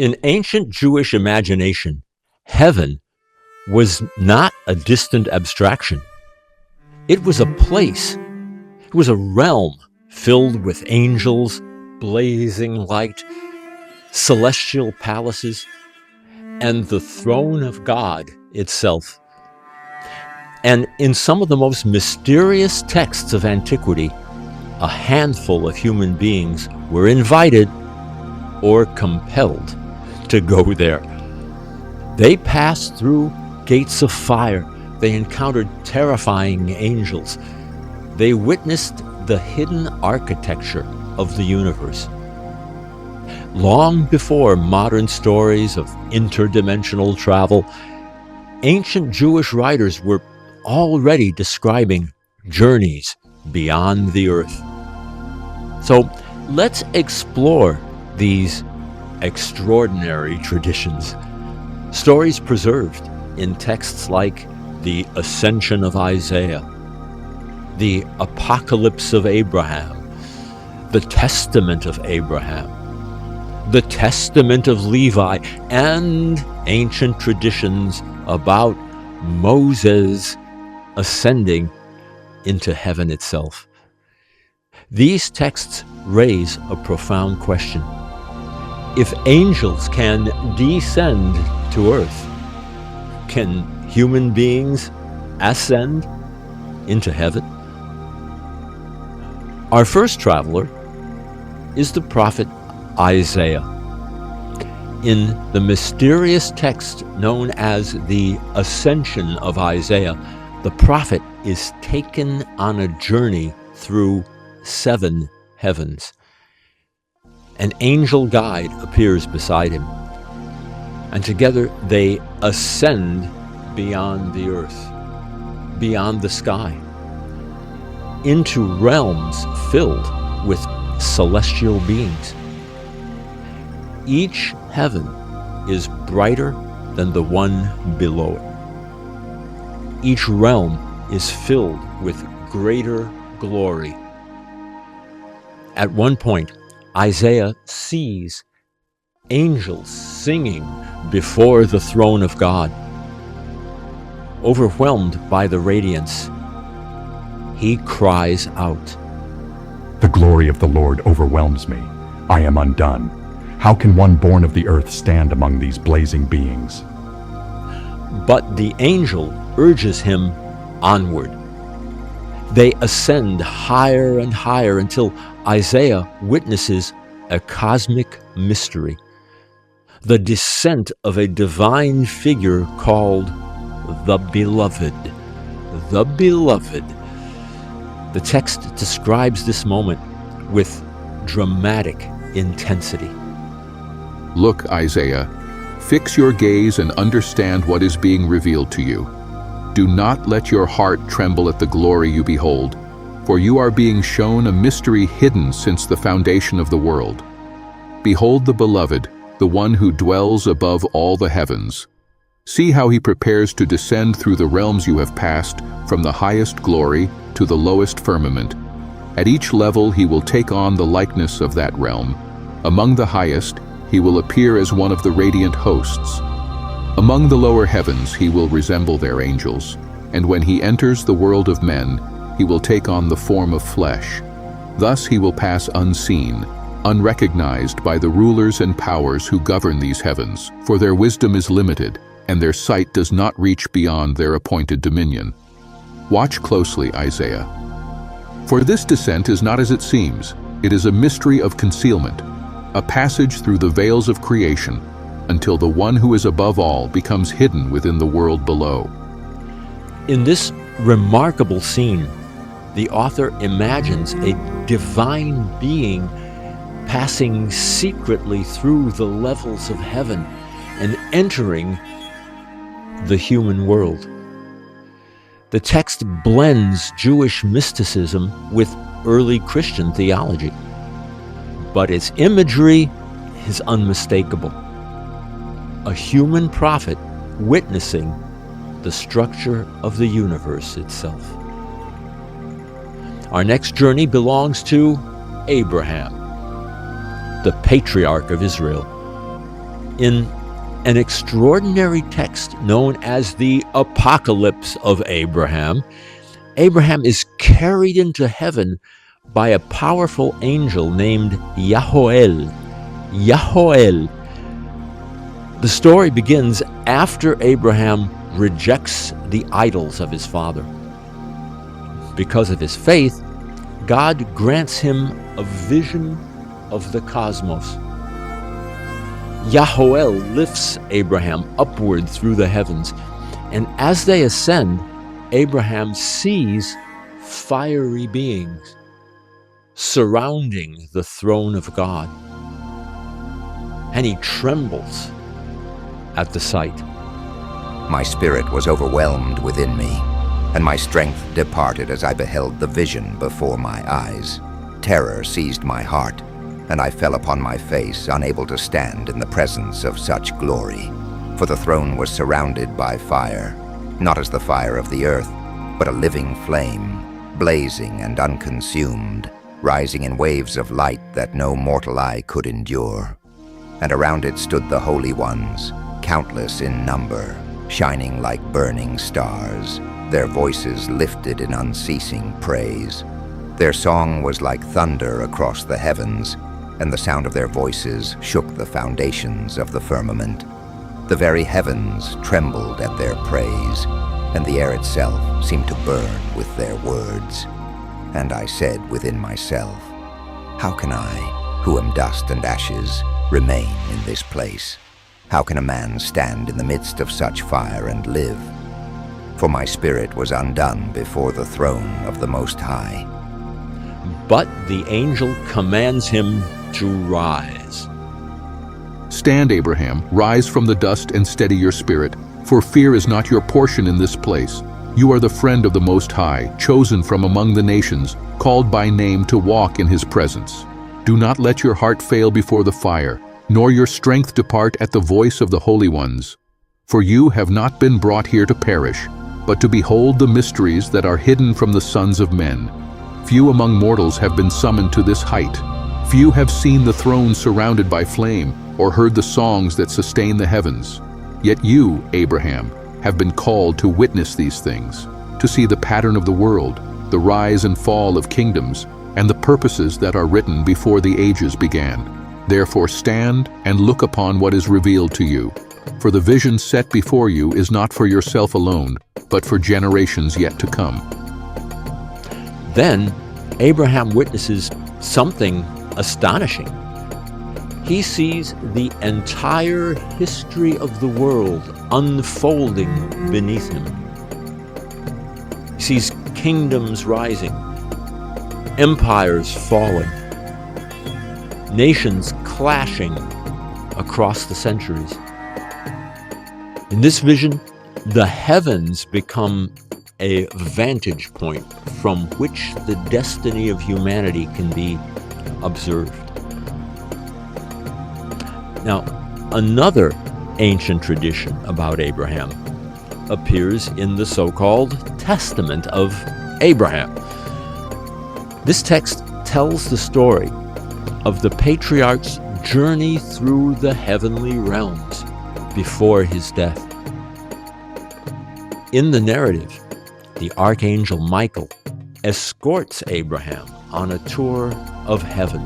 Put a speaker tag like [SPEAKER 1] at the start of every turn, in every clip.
[SPEAKER 1] In ancient Jewish imagination, heaven was not a distant abstraction. It was a place. It was a realm filled with angels, blazing light, celestial palaces, and the throne of God itself. And in some of the most mysterious texts of antiquity, a handful of human beings were invited or compelled to go there. They passed through gates of fire. They encountered terrifying angels. They witnessed the hidden architecture of the universe. Long before modern stories of interdimensional travel, ancient Jewish writers were already describing journeys beyond the earth. So let's explore these extraordinary traditions, stories preserved in texts like the Ascension of Isaiah, the Apocalypse of Abraham, the Testament of Abraham, the Testament of Levi, and ancient traditions about Moses ascending into heaven itself. These texts raise a profound question. If angels can descend to earth, can human beings ascend into heaven? Our first traveler is the prophet Isaiah. In the mysterious text known as the Ascension of Isaiah, the prophet is taken on a journey through 7 heavens. An angel guide appears beside him, and together they ascend beyond the earth, beyond the sky, into realms filled with celestial beings. Each heaven is brighter than the one below it. Each realm is filled with greater glory. At one point, Isaiah sees angels singing before the throne of God. Overwhelmed by the radiance, he cries out,
[SPEAKER 2] "The glory of the Lord overwhelms me. I am undone. How can one born of the earth stand among these blazing beings?"
[SPEAKER 1] But the angel urges him onward. They ascend higher and higher until Isaiah witnesses a cosmic mystery, the descent of a divine figure called the Beloved. The Beloved. The text describes this moment with dramatic intensity.
[SPEAKER 3] Look, Isaiah, fix your gaze and understand what is being revealed to you. Do not let your heart tremble at the glory you behold, for you are being shown a mystery hidden since the foundation of the world. Behold the Beloved, the one who dwells above all the heavens. See how he prepares to descend through the realms you have passed, from the highest glory to the lowest firmament. At each level he will take on the likeness of that realm. Among the highest, he will appear as one of the radiant hosts. Among the lower heavens he will resemble their angels, and when he enters the world of men, he will take on the form of flesh. Thus he will pass unseen, unrecognized by the rulers and powers who govern these heavens, for their wisdom is limited, and their sight does not reach beyond their appointed dominion. Watch closely, Isaiah. For this descent is not as it seems. It is a mystery of concealment, a passage through the veils of creation, until the one who is above all becomes hidden within the world below.
[SPEAKER 1] In this remarkable scene, the author imagines a divine being passing secretly through the levels of heaven and entering the human world. The text blends Jewish mysticism with early Christian theology, but its imagery is unmistakable. A human prophet witnessing the structure of the universe itself. Our next journey belongs to Abraham, the patriarch of Israel. In an extraordinary text known as the Apocalypse of Abraham, Abraham is carried into heaven by a powerful angel named Yahoel. Yahoel. The story begins after Abraham rejects the idols of his father. Because of his faith, God grants him a vision of the cosmos. Yahoel lifts Abraham upward through the heavens, and as they ascend, Abraham sees fiery beings surrounding the throne of God, and he trembles at the sight.
[SPEAKER 4] My spirit was overwhelmed within me, and my strength departed as I beheld the vision before my eyes. Terror seized my heart, and I fell upon my face, unable to stand in the presence of such glory. For the throne was surrounded by fire, not as the fire of the earth, but a living flame, blazing and unconsumed, rising in waves of light that no mortal eye could endure. And around it stood the holy ones, countless in number, shining like burning stars, their voices lifted in unceasing praise. Their song was like thunder across the heavens, and the sound of their voices shook the foundations of the firmament. The very heavens trembled at their praise, and the air itself seemed to burn with their words. And I said within myself, how can I, who am dust and ashes, remain in this place? How can a man stand in the midst of such fire and live? For my spirit was undone before the throne of the Most High.
[SPEAKER 1] But the angel commands him to rise.
[SPEAKER 3] Stand, Abraham, rise from the dust and steady your spirit, for fear is not your portion in this place. You are the friend of the Most High, chosen from among the nations, called by name to walk in his presence. Do not let your heart fail before the fire, nor your strength depart at the voice of the holy ones. For you have not been brought here to perish, but to behold the mysteries that are hidden from the sons of men. Few among mortals have been summoned to this height. Few have seen the throne surrounded by flame, or heard the songs that sustain the heavens. Yet you, Abraham, have been called to witness these things, to see the pattern of the world, the rise and fall of kingdoms, and the purposes that are written before the ages began. Therefore stand and look upon what is revealed to you. For the vision set before you is not for yourself alone, but for generations yet to come.
[SPEAKER 1] Then Abraham witnesses something astonishing. He sees the entire history of the world unfolding beneath him. He sees kingdoms rising, empires falling, nations clashing across the centuries. In this vision, the heavens become a vantage point from which the destiny of humanity can be observed. Now, another ancient tradition about Abraham appears in the so-called Testament of Abraham. This text tells the story of the patriarch's journey through the heavenly realms before his death. In the narrative, the archangel Michael escorts Abraham on a tour of heaven.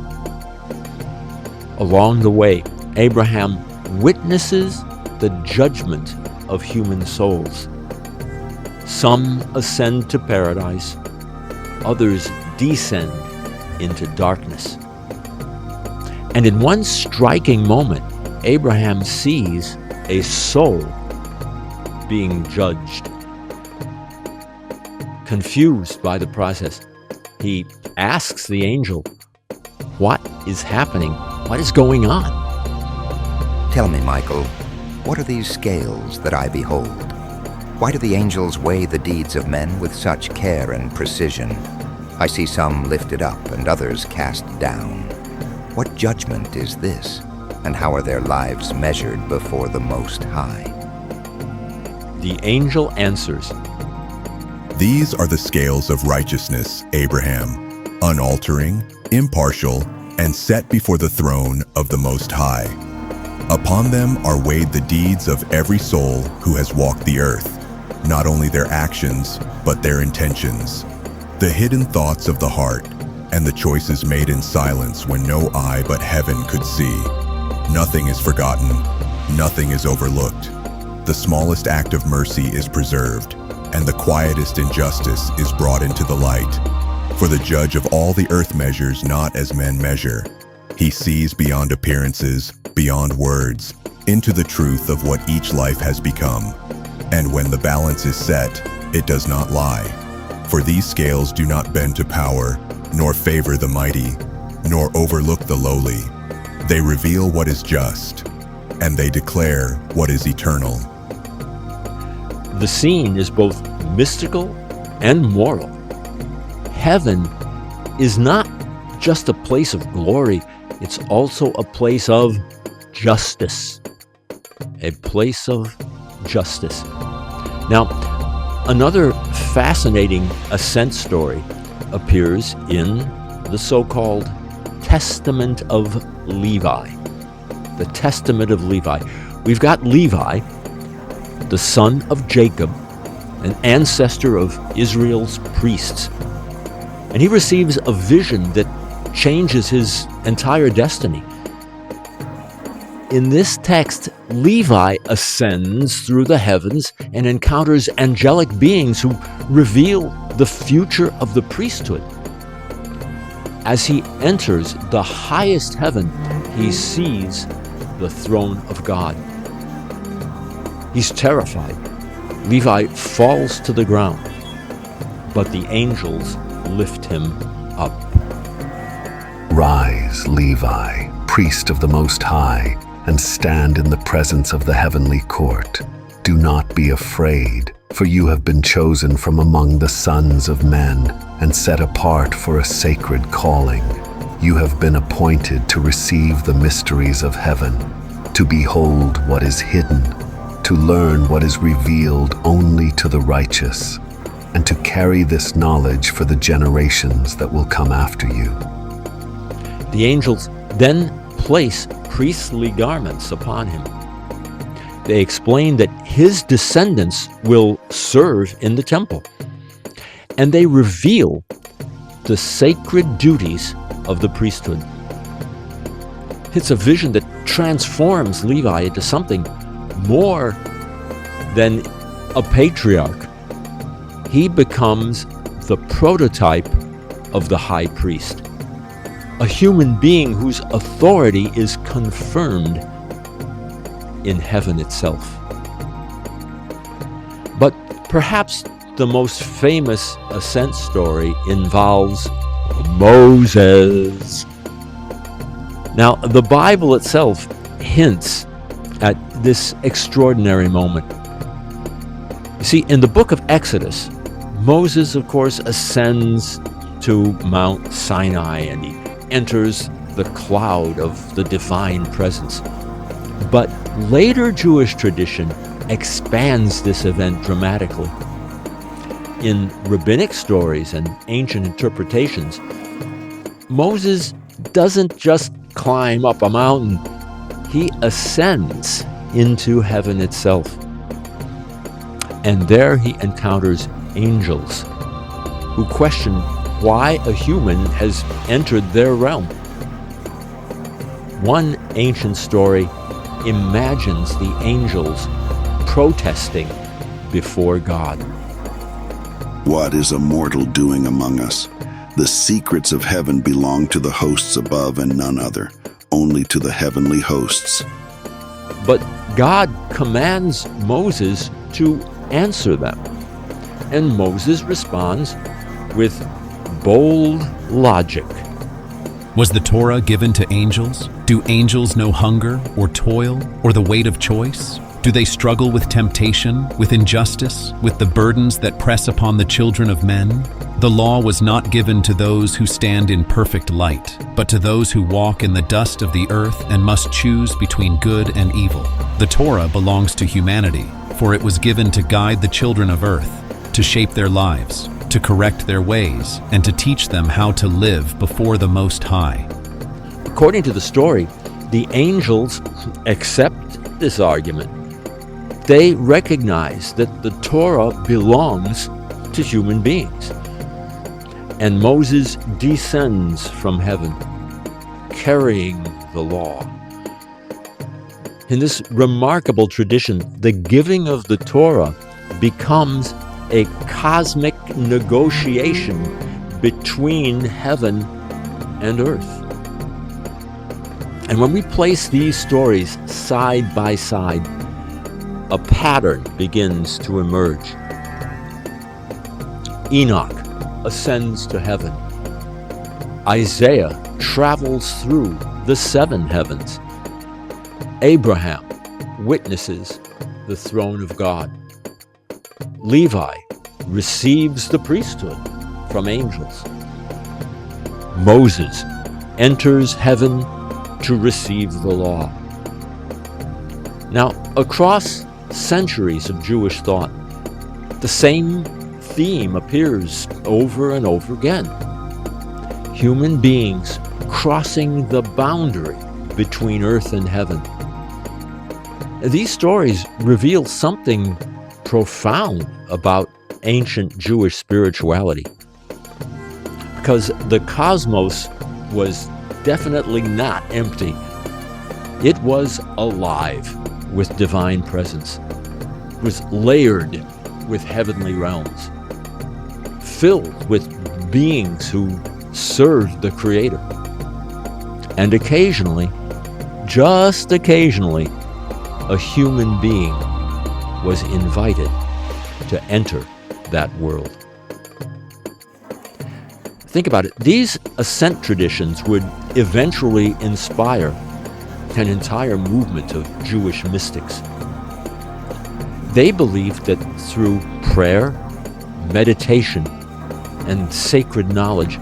[SPEAKER 1] Along the way, Abraham witnesses the judgment of human souls. Some ascend to paradise, others descend into darkness. And in one striking moment, Abraham sees a soul being judged. Confused by the process, he asks the angel, "What is happening? What is going on?"
[SPEAKER 4] Tell me, Michael, what are these scales that I behold? Why do the angels weigh the deeds of men with such care and precision? I see some lifted up and others cast down. What judgment is this, and how are their lives measured before the Most High?
[SPEAKER 1] The angel answers,
[SPEAKER 5] These are the scales of righteousness, Abraham, unaltering, impartial, and set before the throne of the Most High. Upon them are weighed the deeds of every soul who has walked the earth, not only their actions, but their intentions, the hidden thoughts of the heart, and the choices made in silence when no eye but heaven could see. Nothing is forgotten, nothing is overlooked. The smallest act of mercy is preserved, and the quietest injustice is brought into the light. For the judge of all the earth measures not as men measure. He sees beyond appearances, beyond words, into the truth of what each life has become. And when the balance is set, it does not lie. For these scales do not bend to power, nor favor the mighty, nor overlook the lowly. They reveal what is just, and they declare what is eternal.
[SPEAKER 1] The scene is both mystical and moral. Heaven is not just a place of glory, it's also a place of justice. A place of justice. Now, another fascinating ascent story appears in the so-called Testament of Levi. The Testament of Levi. We've got Levi, the son of Jacob, an ancestor of Israel's priests. And he receives a vision that changes his entire destiny. In this text, Levi ascends through the heavens and encounters angelic beings who reveal the future of the priesthood. As he enters the highest heaven, he sees the throne of God. He's terrified. Levi falls to the ground, but the angels lift him up.
[SPEAKER 6] Rise, Levi, priest of the Most High, and stand in the presence of the heavenly court. Do not be afraid, for you have been chosen from among the sons of men and set apart for a sacred calling. You have been appointed to receive the mysteries of heaven, to behold what is hidden, to learn what is revealed only to the righteous, and to carry this knowledge for the generations that will come after you.
[SPEAKER 1] The angels then place priestly garments upon him. They explain that his descendants will serve in the temple, and they reveal the sacred duties of the priesthood. It's a vision that transforms Levi into something more than a patriarch. He becomes the prototype of the high priest, a human being whose authority is confirmed in heaven itself. But perhaps the most famous ascent story involves Moses. Now, the Bible itself hints at this extraordinary moment. You see, in the book of Exodus, Moses, of course, ascends to Mount Sinai and he enters the cloud of the divine presence. But later Jewish tradition expands this event dramatically. In rabbinic stories and ancient interpretations, Moses doesn't just climb up a mountain, he ascends into heaven itself. And there he encounters angels who question why a human has entered their realm. One ancient story imagines the angels protesting before God.
[SPEAKER 7] What is a mortal doing among us? The secrets of heaven belong to the hosts above and none other, only to the heavenly hosts.
[SPEAKER 1] But God commands Moses to answer them. And Moses responds with bold logic.
[SPEAKER 8] Was the Torah given to angels? Do angels know hunger or toil or the weight of choice? Do they struggle with temptation, with injustice, with the burdens that press upon the children of men? The law was not given to those who stand in perfect light, but to those who walk in the dust of the earth and must choose between good and evil. The Torah belongs to humanity, for it was given to guide the children of earth, to shape their lives, to correct their ways, and to teach them how to live before the Most High.
[SPEAKER 1] According to the story, The angels accept this argument. They recognize that the Torah belongs to human beings. And Moses descends from heaven, carrying the law. In this remarkable tradition, the giving of the Torah becomes a cosmic negotiation between heaven and earth. And when we place these stories side by side, a pattern begins to emerge. Enoch ascends to heaven. Isaiah travels through the 7 heavens. Abraham witnesses the throne of God. Levi receives the priesthood from angels. Moses enters heaven to receive the law. Now, across centuries of Jewish thought, the same theme appears over and over again. Human beings crossing the boundary between earth and heaven. These stories reveal something profound about ancient Jewish spirituality, because the cosmos was definitely not empty. It was alive with divine presence. It was layered with heavenly realms, filled with beings who served the Creator. And occasionally, just occasionally, a human being was invited to enter that world. Think about it. These ascent traditions would eventually inspire an entire movement of Jewish mystics. They believed that through prayer, meditation, and sacred knowledge,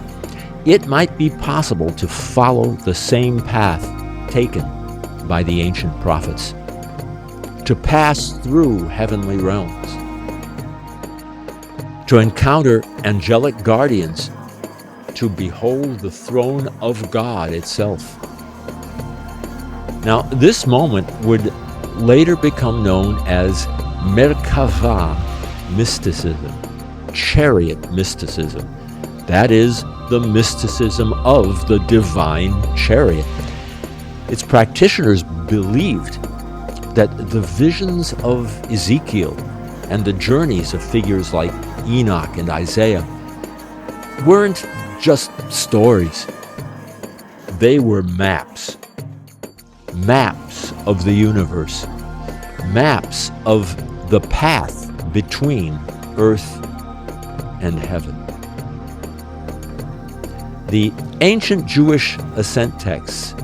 [SPEAKER 1] it might be possible to follow the same path taken by the ancient prophets, to pass through heavenly realms, to encounter angelic guardians, to behold the throne of God itself. Now, this moment would later become known as Merkava mysticism, chariot mysticism. That is the mysticism of the divine chariot. Its practitioners believed that the visions of Ezekiel and the journeys of figures like Enoch and Isaiah weren't just stories. They were maps. Maps of the universe. Maps of the path between earth and heaven. The ancient Jewish ascent texts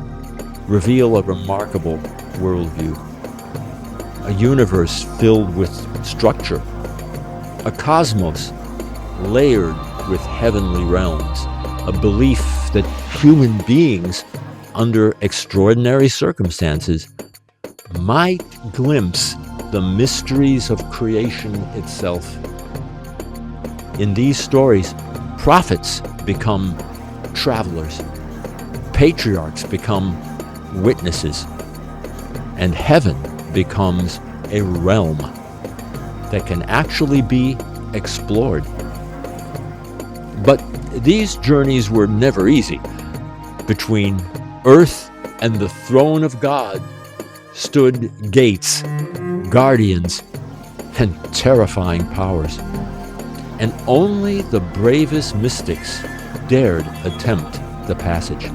[SPEAKER 1] reveal a remarkable worldview. A universe filled with structure. A cosmos layered with heavenly realms. A belief that human beings, under extraordinary circumstances, might glimpse the mysteries of creation itself. In these stories, prophets become travelers, patriarchs become witnesses, and heaven becomes a realm that can actually be explored. But these journeys were never easy. Between earth and the throne of God stood gates, guardians, and terrifying powers. And only the bravest mystics dared attempt the passage.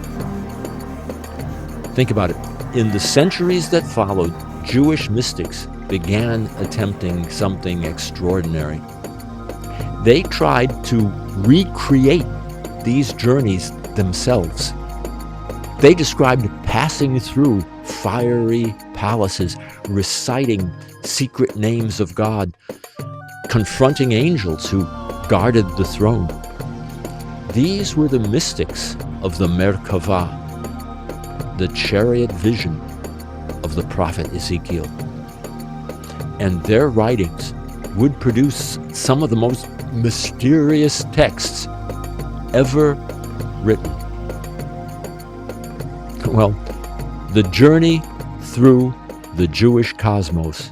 [SPEAKER 1] Think about it. In the centuries that followed, Jewish mystics began attempting something extraordinary. They tried to recreate these journeys themselves. They described passing through fiery palaces, reciting secret names of God, confronting angels who guarded the throne. These were the mystics of the Merkava, the chariot vision of the prophet Ezekiel. And their writings would produce some of the most mysterious texts ever written. Well, The journey through the Jewish cosmos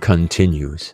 [SPEAKER 1] continues.